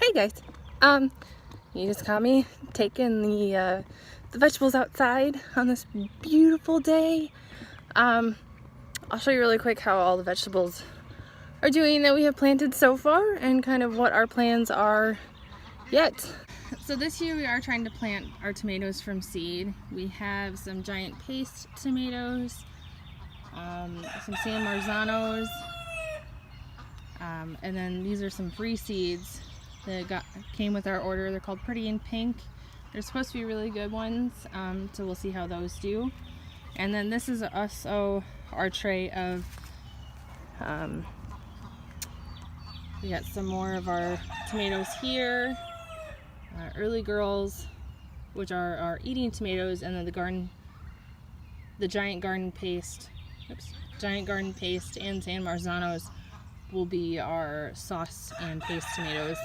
Hey guys, you just caught me taking the vegetables outside on this beautiful day. I'll show you really quick how all the vegetables are doing that we have planted so far and kind of what our plans are yet. So this year we are trying to plant our tomatoes from seed. We have some giant paste tomatoes, some San Marzanos, and then these are some free seeds that came with our order. They're called Pretty in Pink. They're supposed to be really good ones, so we'll see how those do. And then this is also our tray of, we got some more of our tomatoes here, Early Girls, which are our eating tomatoes, and then the giant garden paste and San Marzanos will be our sauce and paste tomatoes.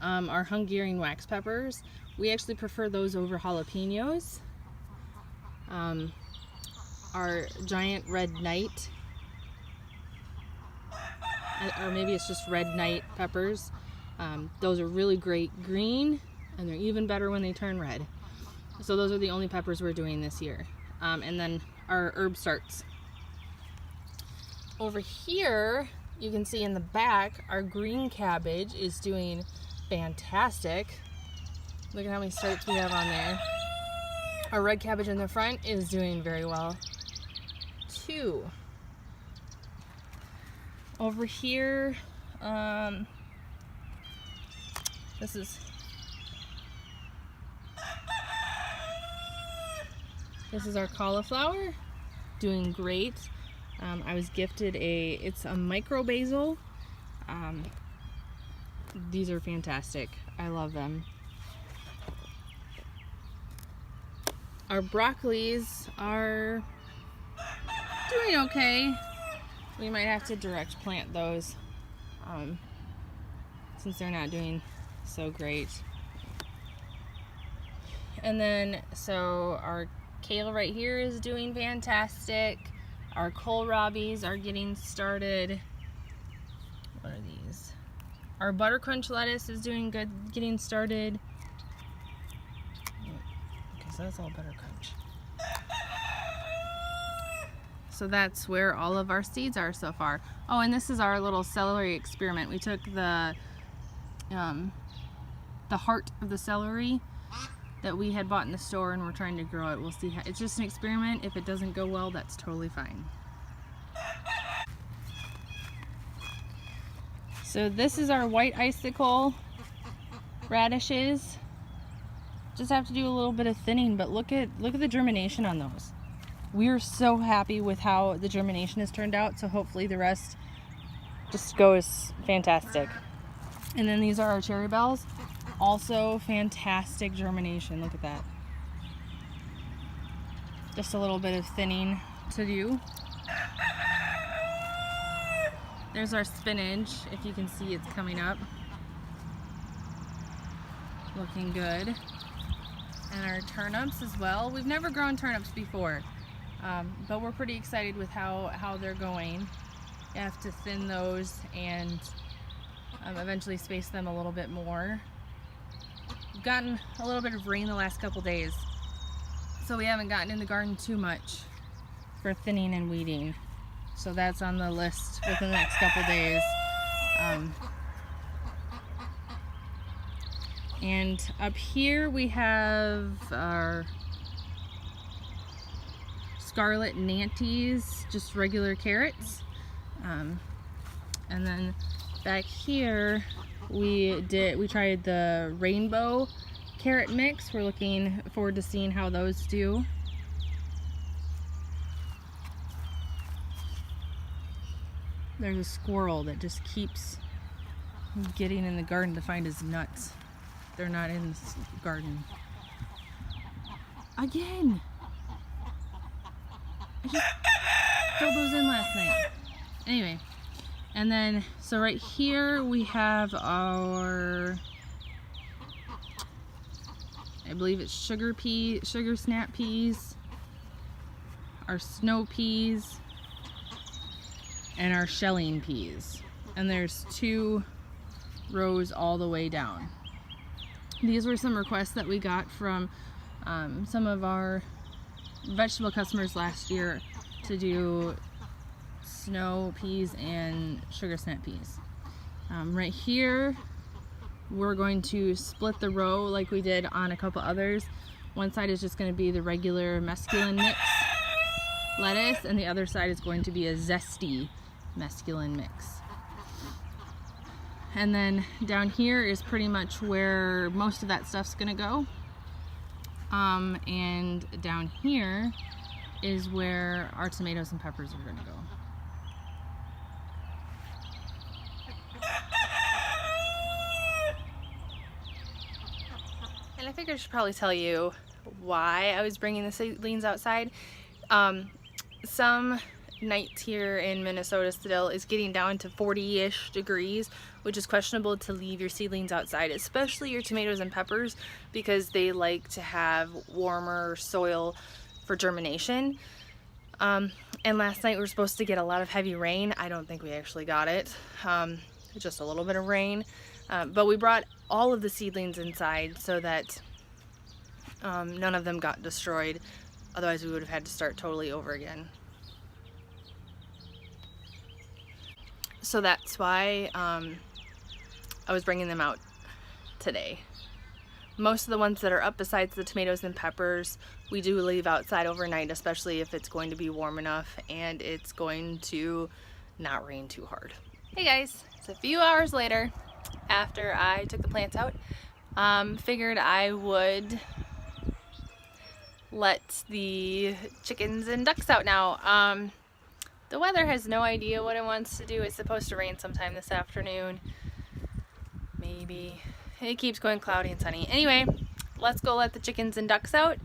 Our Hungarian wax peppers, we actually prefer those over jalapenos. Our giant red night, or maybe it's just red night peppers, those are really great green, and they're even better when they turn red. So those are the only peppers we're doing this year. And then our herb starts. Over here, you can see in the back, our green cabbage is doing fantastic. Look at how many starts we have on there. Our red cabbage in the front is doing very well too. Over here, this is our cauliflower, doing great. I was gifted it's a micro basil. These are fantastic. I love them. Our broccolis are doing okay. We might have to direct plant those since they're not doing so great. And then, so our kale right here is doing fantastic. Our kohlrabis are getting started. What are these? Our butter crunch lettuce is doing good, getting started. Okay, so that's all butter crunch. So that's where all of our seeds are so far. Oh, and this is our little celery experiment. We took the heart of the celery that we had bought in the store, and we're trying to grow it. We'll see how, it's just an experiment. If it doesn't go well, that's totally fine. So this is our white icicle radishes. Just have to do a little bit of thinning, but look at the germination on those. We're so happy with how the germination has turned out, so hopefully the rest just goes fantastic. And then these are our cherry bells. Also fantastic germination. Look at that. Just a little bit of thinning to do. There's our spinach. If you can see, it's coming up. Looking good. And our turnips as well. We've never grown turnips before, but we're pretty excited with how they're going. You have to thin those and eventually space them a little bit more. We've gotten a little bit of rain the last couple days, so we haven't gotten in the garden too much for thinning and weeding. So that's on the list within the next couple days. And up here we have our scarlet nanties, just regular carrots. And then back here we tried the rainbow carrot mix. We're looking forward to seeing how those do. There's a squirrel that just keeps getting in the garden to find his nuts. They're not in this garden. Again! I just filled those in last night. Anyway, and then, so right here we have our, I believe it's sugar snap peas, our snow peas, and our shelling peas. And there's two rows all the way down. These were some requests that we got from some of our vegetable customers last year to do snow peas and sugar snap peas. Right here, we're going to split the row like we did on a couple others. One side is just going to be the regular mesclun mix lettuce, and the other side is going to be a zesty mesclun mix. And then down here is pretty much where most of that stuff's going to go. And down here is where our tomatoes and peppers are going to go. And I figured I should probably tell you why I was bringing the seedlings outside. Some nights here in Minnesota still is getting down to 40-ish degrees, which is questionable to leave your seedlings outside, especially your tomatoes and peppers, because they like to have warmer soil for germination. And last night we were supposed to get a lot of heavy rain. I don't think we actually got it, just a little bit of rain. But we brought all of the seedlings inside so that none of them got destroyed. Otherwise we would have had to start totally over again. So that's why I was bringing them out today. Most of the ones that are up, besides the tomatoes and peppers, we do leave outside overnight, especially if it's going to be warm enough and it's going to not rain too hard. Hey guys, it's a few hours later after I took the plants out. Figured I would let the chickens and ducks out now. The weather has no idea what it wants to do. It's supposed to rain sometime this afternoon. Maybe. It keeps going cloudy and sunny. Anyway, let's go let the chickens and ducks out.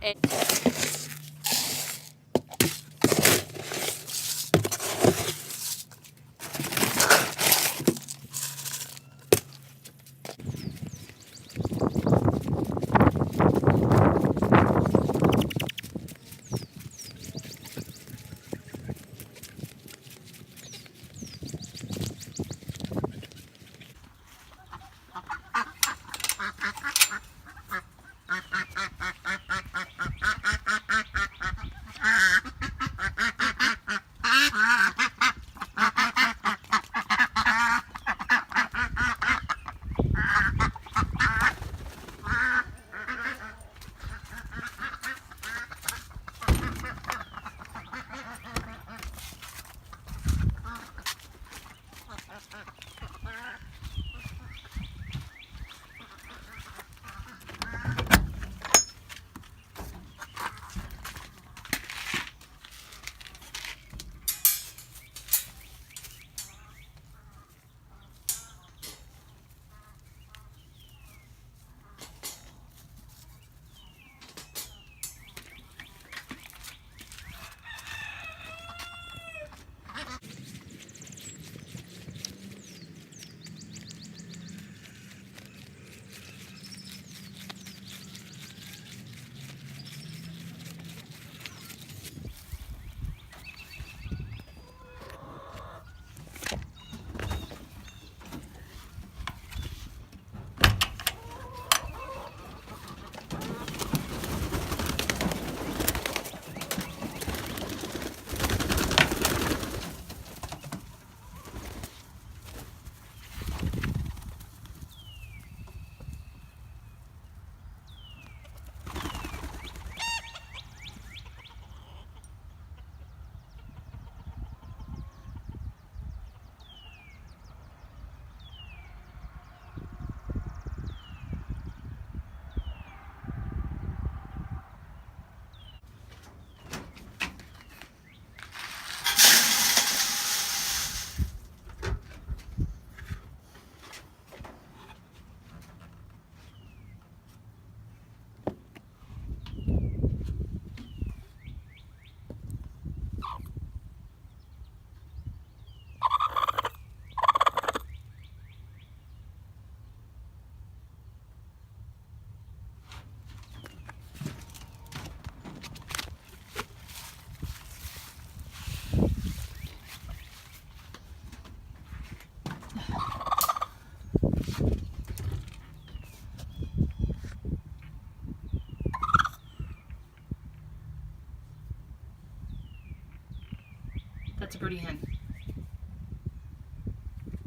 birdie hen.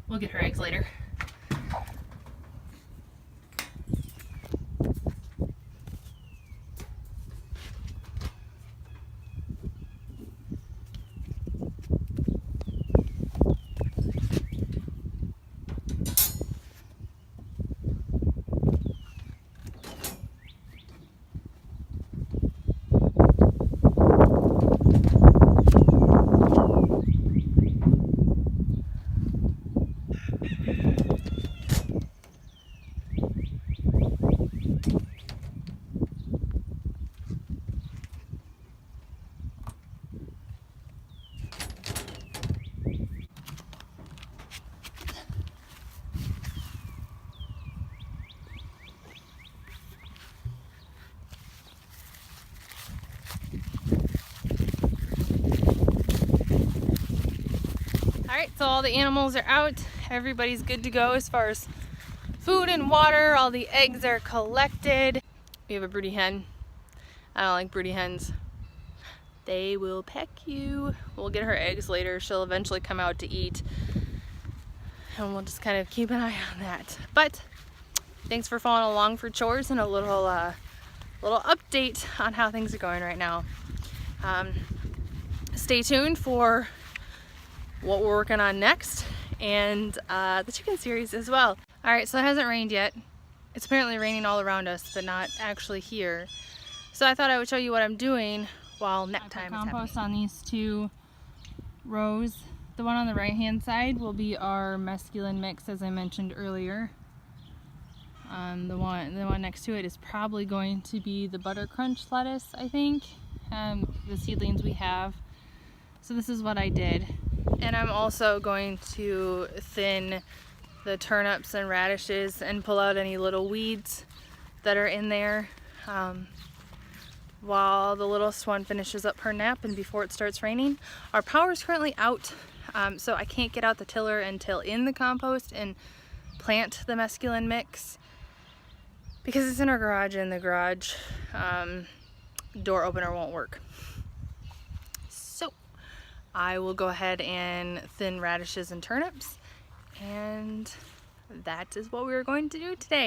We'll get her eggs later. Alright, so all the animals are out. Everybody's good to go as far as food and water. All the eggs are collected. We have a broody hen. I don't like broody hens. They will peck you. We'll get her eggs later. She'll eventually come out to eat. And we'll just kind of keep an eye on that. But thanks for following along for chores and a little update on how things are going right now. Stay tuned for what we're working on next and the chicken series as well. Alright, so it hasn't rained yet. It's apparently raining all around us, but not actually here. So I thought I would show you what I'm doing while nap time is happening. Compost on these two rows. The one on the right hand side will be our mesclun mix, as I mentioned earlier. The one next to it is probably going to be the butter crunch lettuce, I think. The seedlings we have. So this is what I did. And I'm also going to thin the turnips and radishes and pull out any little weeds that are in there while the littlest one finishes up her nap and before it starts raining. Our power is currently out, so I can't get out the tiller until in the compost and plant the mesclun mix because it's in our garage and the garage door opener won't work. So I will go ahead and thin radishes and turnips, and that is what we're going to do today.